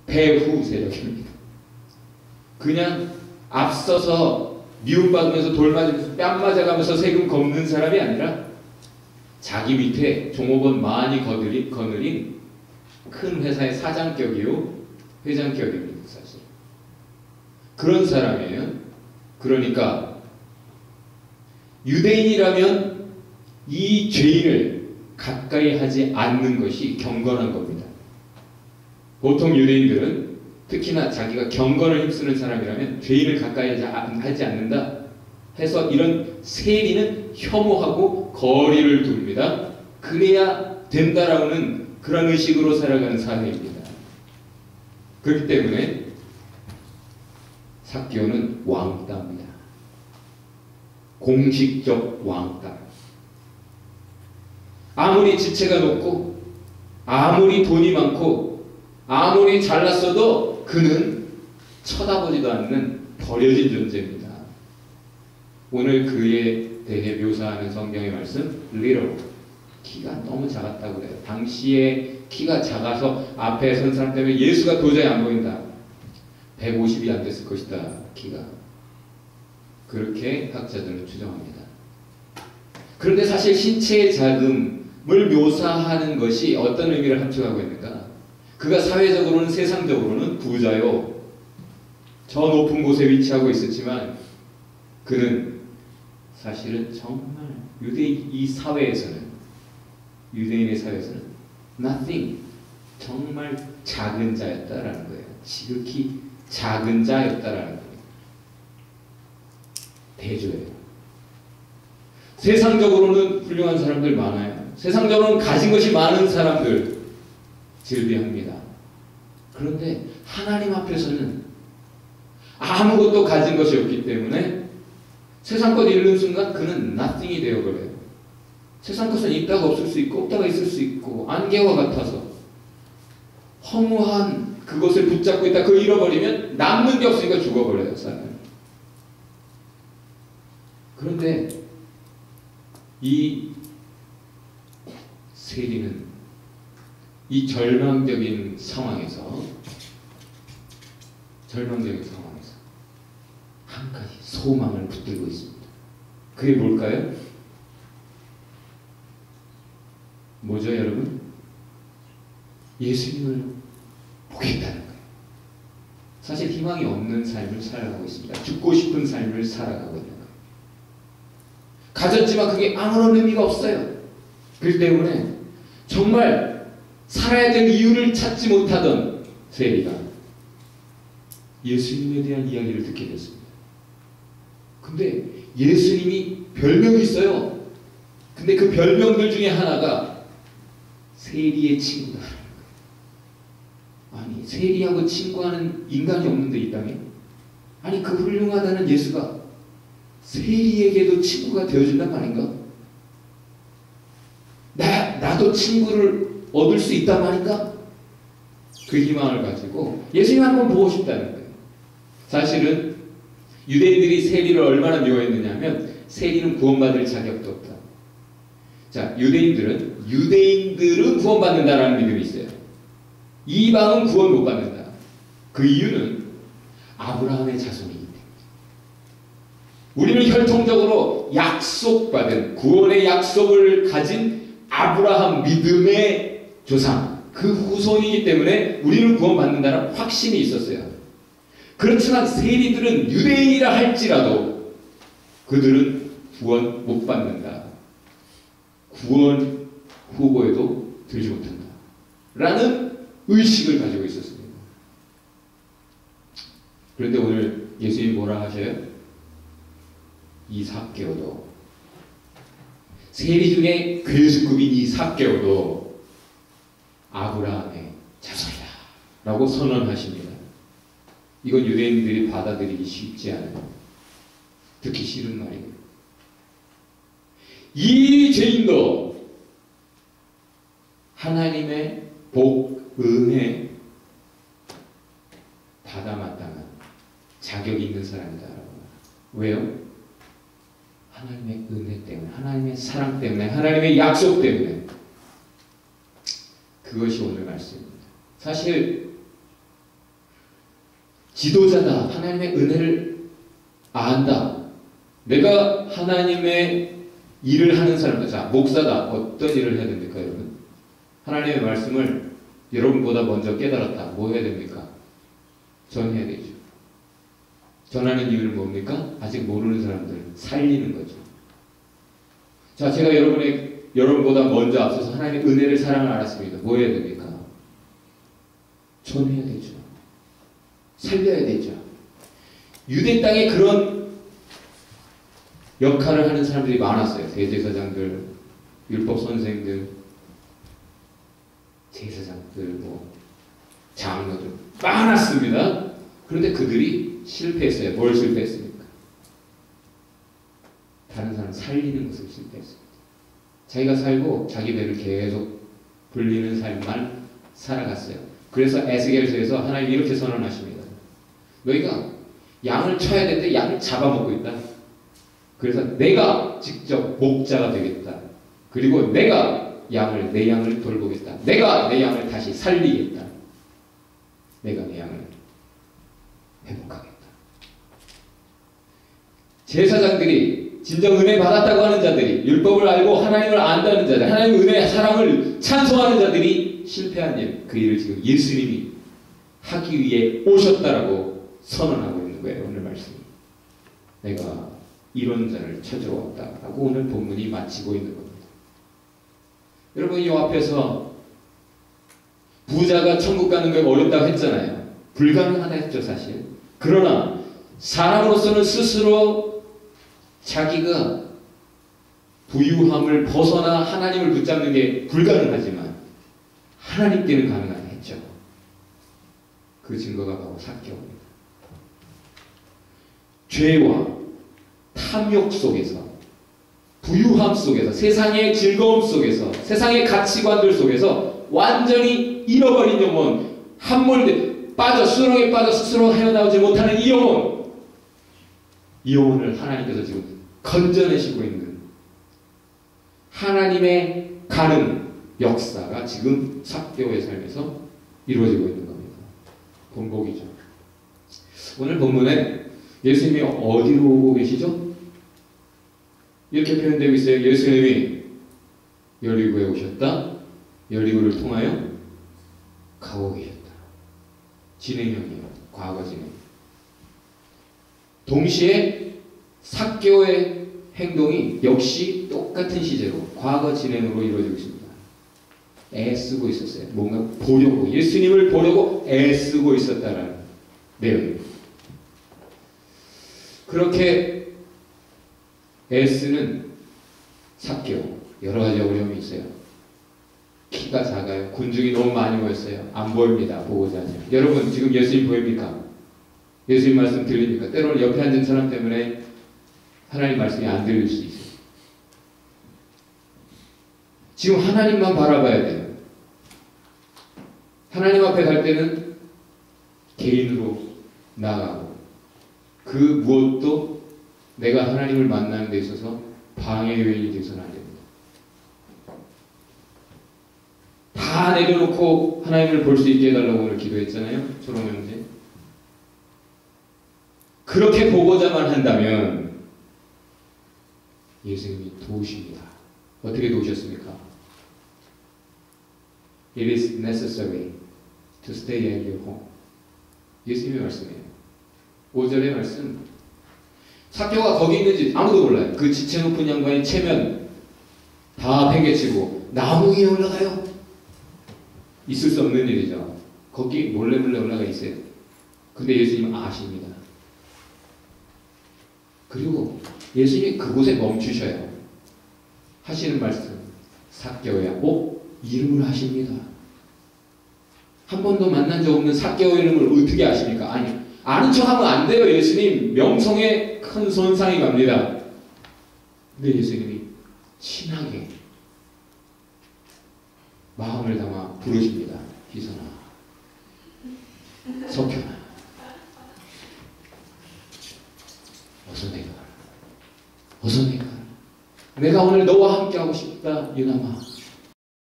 배후 세력입니다. 그냥 앞서서 미움받으면서 돌 맞으면서 뺨 맞아가면서 세금 걷는 사람이 아니라 자기 밑에 종업원 많이 거느린 큰 회사의 사장격이요 회장격입니다. 사실 그런 사람이에요. 그러니까 유대인이라면 이 죄인을 가까이 하지 않는 것이 경건한 겁니다. 보통 유대인들은 특히나 자기가 경건을 힘쓰는 사람이라면 죄인을 가까이 하지 않는다 해서 이런 세리는 혐오하고 거리를 둡니다. 그래야 된다라는 그런 의식으로 살아가는 사회입니다. 그렇기 때문에 삭개오는 왕따입니다. 공식적 왕따. 아무리 지체가 높고 아무리 돈이 많고 아무리 잘났어도 그는 쳐다보지도 않는 버려진 존재입니다. 오늘 그에 대해 묘사하는 성경의 말씀 little, 키가 너무 작았다고 그래요. 당시에 키가 작아서 앞에 선 사람 때문에 예수가 도저히 안 보인다. 150이 안 됐을 것이다. 키가. 그렇게 학자들은 추정합니다. 그런데 사실 신체의 작음을 묘사하는 것이 어떤 의미를 함축하고 있는가? 그가 사회적으로는 세상적으로는 부자요. 저 높은 곳에 위치하고 있었지만 그는 사실은 정말 유대인의 사회에서는 nothing, 정말 작은 자였다라는 거예요. 지극히 작은 자였다라는 거예요. 대조예요. 세상적으로는 훌륭한 사람들 많아요. 세상적으로는 가진 것이 많은 사람들 즐비합니다. 그런데 하나님 앞에서는 아무것도 가진 것이 없기 때문에 세상 것 잃는 순간 그는 nothing이 되어버려요. 세상 것은 있다가 없을 수 있고 없다가 있을 수 있고 안개와 같아서 허무한 그것을 붙잡고 있다 그걸 잃어버리면 남는 게 없으니까 죽어버려요. 사람은. 그런데 이 세리는 이 절망적인 상황에서 한 가지 소망을 붙들고 있습니다. 그게 뭘까요? 뭐죠, 여러분? 예수님을 보겠다는 거예요. 사실 희망이 없는 삶을 살아가고 있습니다. 죽고 싶은 삶을 살아가고 있는 거예요. 가졌지만 그게 아무런 의미가 없어요. 그렇기 때문에 정말 살아야 될 이유를 찾지 못하던 세리가 예수님에 대한 이야기를 듣게 됐습니다. 근데 예수님이 별명이 있어요. 근데 그 별명들 중에 하나가 세리의 친구다. 아니, 세리하고 친구하는 인간이 없는데 이 땅에? 아니, 그 훌륭하다는 예수가 세리에게도 친구가 되어준단 말인가? 나도 친구를 얻을 수 있단 말인가? 그 희망을 가지고 예수님 한번 보고 싶다는 거예요. 사실은 유대인들이 세리를 얼마나 미워했느냐 하면 세리는 구원받을 자격도 없다. 자, 유대인들은 구원받는다라는 믿음이 있어요. 이방은 구원 못 받는다. 그 이유는 아브라함의 자손이기 때문에. 우리는 혈통적으로 약속받은 구원의 약속을 가진 아브라함 믿음의 조상, 그 후손이기 때문에 우리는 구원받는다는 확신이 있었어요. 그렇지만 세리들은 유대인이라 할지라도 그들은 구원 못 받는다. 구원 후보에도 들지 못한다. 라는 의식을 가지고 있었습니다. 그런데 오늘 예수님이 뭐라 하셔요? 이 삭개오도, 세리 중에 괴수급인 이 삭개오도 아브라함의 자손이다 라고 선언하십니다. 이건 유대인들이 받아들이기 쉽지 않아요. 듣기 싫은 말이에요. 이 죄인도 하나님의 복, 은혜 받아 마땅한 자격이 있는 사람이다. 왜요? 하나님의 은혜 때문에, 하나님의 사랑 때문에, 하나님의 약속 때문에. 그것이 오늘 말씀입니다. 사실 지도자다. 하나님의 은혜를 안다. 내가 하나님의 일을 하는 사람이다. 자, 목사다. 어떤 일을 해야 됩니까, 여러분? 하나님의 말씀을 여러분보다 먼저 깨달았다. 뭐 해야 됩니까? 전해야 되죠. 전하는 이유는 뭡니까? 아직 모르는 사람들 살리는 거죠. 자, 제가 여러분보다 먼저 앞서서 하나님의 은혜를 사랑을 알았습니다. 뭐 해야 됩니까? 전해야 되죠. 살려야 되죠. 유대 땅에 그런 역할을 하는 사람들이 많았어요. 대제사장들, 율법 선생들, 제사장들, 장로들 많았습니다. 그런데 그들이 실패했어요. 뭘 실패했습니까? 다른 사람 살리는 것을 실패했습니다. 자기가 살고 자기 배를 계속 불리는 삶만 살아갔어요. 그래서 에스겔서에서 하나님이 이렇게 선언하십니다. 너희가 양을 쳐야 되는데 양을 잡아먹고 있다. 그래서 내가 직접 목자가 되겠다. 그리고 내가 내 양을 돌보겠다. 내가 내 양을 다시 살리겠다. 내가 내 양을 회복하겠다. 제사장들이 진정 은혜 받았다고 하는 자들이, 율법을 알고 하나님을 안다는 자들, 하나님의 은혜, 사랑을 찬송하는 자들이 실패한 일, 그 일을 지금 예수님이 하기 위해 오셨다라고 선언하고 있는 거예요. 오늘 말씀이. 내가 이런 자를 찾으러 왔다라고 오늘 본문이 마치고 있는 겁니다. 여러분, 이 앞에서 부자가 천국 가는 게 어렵다고 했잖아요. 불가능하다 했죠, 사실. 그러나 사람으로서는 스스로 자기가 부유함을 벗어나 하나님을 붙잡는 게 불가능하지만 하나님께는 가능하다 했죠. 그 증거가 바로 삭개오입니다. 죄와 탐욕 속에서, 부유함 속에서, 세상의 즐거움 속에서, 세상의 가치관들 속에서 완전히 잃어버린 영혼, 수렁에 빠져 스스로 헤어나오지 못하는 이 영혼을 하나님께서 지금 건져내시고 있는 하나님의 가는 역사가 지금 삭개오의 삶에서 이루어지고 있는 겁니다. 본복이죠. 오늘 본문에 예수님이 어디로 오고 계시죠? 이렇게 표현되고 있어요. 예수님이 여리고에 오셨다. 여리고를 통하여 가고 계셨다. 진행형이에요. 과거 진행. 동시에 삭개오의 행동이 역시 똑같은 시제로 과거 진행으로 이루어지고 있습니다. 애쓰고 있었어요. 뭔가 보려고, 예수님을 보려고 애쓰고 있었다라는 내용입니다. 그렇게 애쓰는 삭개오, 여러 가지 어려움이 있어요. 키가 작아요. 군중이 너무 많이 모였어요. 안 보입니다. 보고자 하죠. 여러분, 지금 예수님 보입니까? 예수님 말씀 들립니까? 때로는 옆에 앉은 사람 때문에 하나님 말씀이 안 들릴 수 있어요. 지금 하나님만 바라봐야 돼요. 하나님 앞에 갈 때는 개인으로 나가고 그 무엇도 내가 하나님을 만나는 데 있어서 방해 요인이 되어서는 안 됩니다. 다 내려놓고 하나님을 볼 수 있게 해달라고 오늘 기도했잖아요. 초롱 형제. 그렇게 보고자만 한다면 예수님이 도우십니다. 어떻게 도우셨습니까? It is necessary to stay at your home. 예수님의 말씀이에요. 5절의 말씀. 삭개오가 거기 있는지 아무도 몰라요. 그 지체 높은 양반이 체면 다 팽개치고 나무 위에 올라가요. 있을 수 없는 일이죠. 거기 몰래 올라가 있어요. 근데 예수님은 아십니다. 그리고 예수님이 그곳에 멈추셔요. 하시는 말씀. 삭개오야. 이름을 아십니다. 한 번도 만난 적 없는 삭개오 이름을 어떻게 아십니까? 아니, 아는 척하면 안 돼요. 예수님 명성에 큰 손상이 갑니다. 근데 예수님이 친하게 마음을 담아 부르십니다. 희선아, 석현아, 어서 내가 오늘 너와 함께 하고 싶다. 유남아,